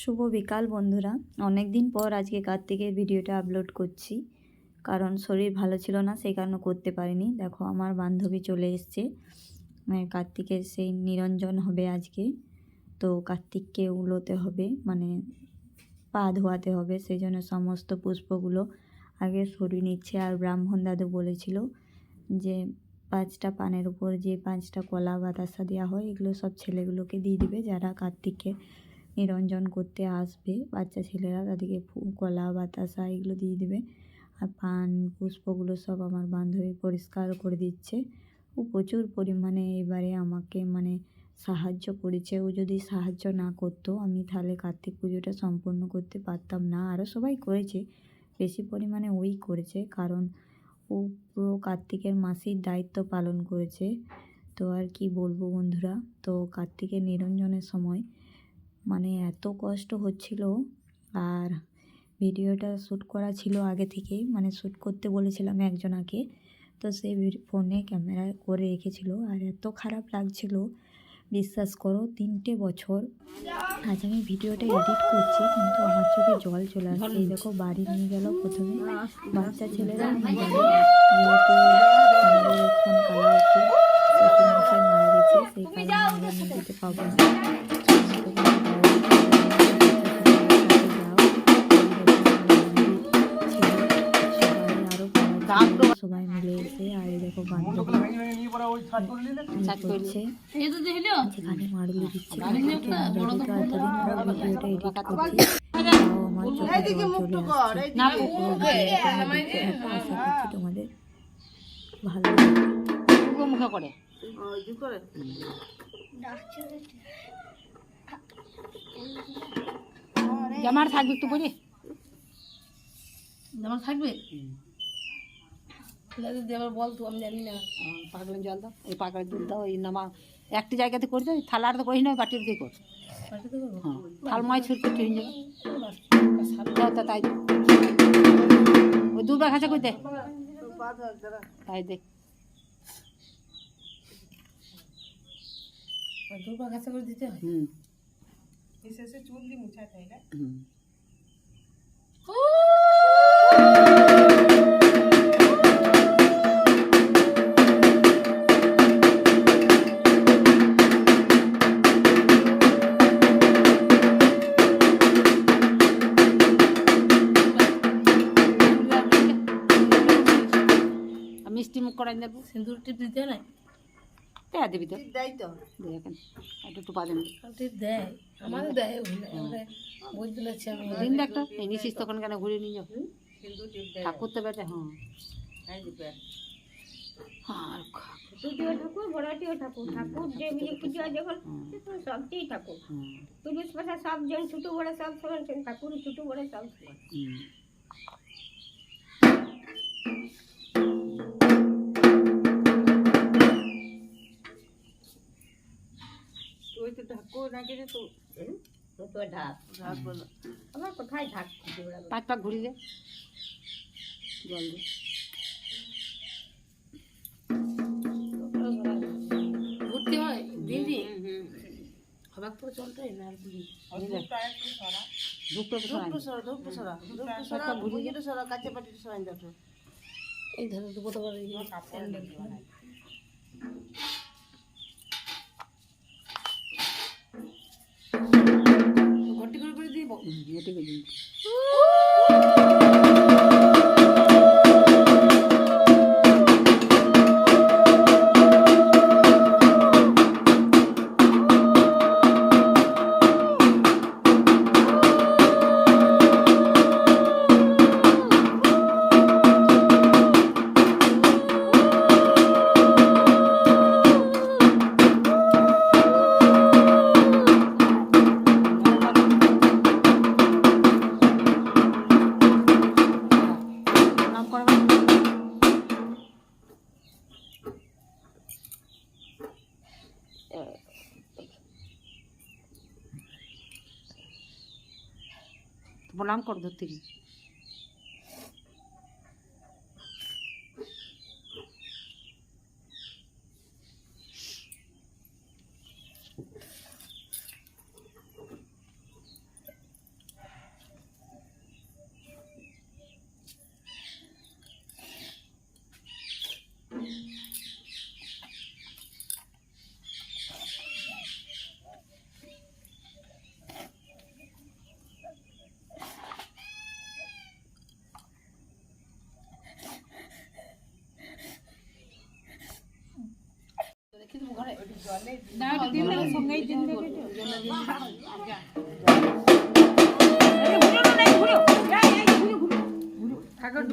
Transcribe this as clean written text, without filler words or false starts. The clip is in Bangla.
শুভ বিকাল বন্ধুরা। অনেক দিন পর আজকে কার্তিকের ভিডিওটা আপলোড করছি, কারণ শরীর ভালো ছিল না, সেই কারণে করতে পারিনি। দেখো আমার বান্ধবী চলে এসছে, কার্তিকের সেই নিরঞ্জন হবে আজকে। তো কার্তিককে উলোতে হবে, মানে পা ধোয়াতে হবে, সেই জন্য সমস্ত পুষ্পগুলো আগে সরিয়ে নিচ্ছে। আর ব্রাহ্মণ দাদু বলেছিল যে 5টা পানের উপর যে 5টা কলা বাতাসা দেওয়া হয়, এগুলো সব ছেলেগুলোকে দিয়ে দিবে যারা কার্তিককে নিরঞ্জন করতে আসবে। বাচ্চা ছেলেরা তাদেরকে কলা বাতাসা এগুলো দিয়ে দেবে। আর পান পুষ্পগুলো সব আমার বান্ধবী পরিষ্কার করে দিচ্ছে। ও প্রচুর পরিমাণে এবারে আমাকে সাহায্য করেছে। ও যদি সাহায্য না করতো আমি তাহলে কার্তিক পুজোটা সম্পূর্ণ করতে পারতাম না। আরও সবাই করেছে, বেশি পরিমাণে ওই করেছে, কারণ ও পুরো কার্তিকের মাসির দায়িত্ব পালন করেছে। তো আর কি বলবো বন্ধুরা। তো কার্তিকের নিরঞ্জনের সময় এত কষ্ট হচ্ছিল। আর ভিডিওটা শ্যুট করা ছিল আগে থেকেই, শ্যুট করতে বলেছিলাম একজনাকে, তো সেই ফোনে ক্যামেরা করে রেখেছিল। আর এত খারাপ লাগছিল, বিশ্বাস করো 3টে বছর আজ আমি ভিডিওটা এডিট করছি, কিন্তু আমার চোখে জল চলে আসছে। এই দেখো বাড়ি নিয়ে গেল, প্রথমে বাচ্চা ছেলেরা নিয়ে গেল, যেহেতু আমাদের এখন কালা উচিত শ্বশুরমশাই মারা গেছে, সেই কারণে আমরা নিয়ে যেতে পারবো না। সবাই মিলে এসে, আর এই দেখো বান্ধবী করছে, যেখানে মাড়ুলি দিচ্ছে। এতদিন পর ভিডিওটা এডিট করছি, তাও আমার চোখে জল চলে আসছে। আশা করছি তোমাদের ভালো মুখে করে জামার থাকবে একটু পরে, জামার থাকবে দেবার বল তো, আমি জানি না। পাগলের জল দাও, এই পাগলের দুধ দাও, এই নামা একটি জায়গাতে করে দাও, থালার তো করি না, বাটির দিয়ে কর। হ্যাঁ থালমায় ছুটতে ট্রেন যাবে তাই ওই দুবার খাঁচা করে দে, তাই দেখ দুবার খাঁচা করে দিতে হয়। চুল দিয়ে মুছাতে হয় না। মিষ্টি মুখ করাই দেবো, সিঁদুর টিপ দিতে নাই দেয়া দিবি তো, দেয় তো দেখেন একটু পা দেন টিপ দেয়, আমাদের দেয় বুঝতে পারছি আমি। দিন একটা নিশিস তখন কেন ঘুরে নিয়ে যাও, ঠাকুর তো বেটে। হ্যাঁ ঠাকুর বড়টিও ঠাকুর, ঠাকুর যে পুজো যখন সবটাই ঠাকুর, পুলিশ পাশা সব জন ছোট বড় সব সমান, ঠাকুর ছোট বড় সব সমান। ওই তো ঠাকুর নাকি রে, তো তো ঢাক ঢাক বলো আমার কোথায় ঢাক, 5 পাক ঘুরি দে জল দে। ঘুরতে হয় দিন দিন খাবার তো চলতে হয় না। আর ঘুরি ধূপটা সরা ভুজিটা সরা কাঁচা পাটিটা সরাই দেখো, এই ধরো দুপুর তো ঘটি করে দিব, ঘটি করে দিব। প্রণাম কর ধরতে গিয়ে। ঠাকুর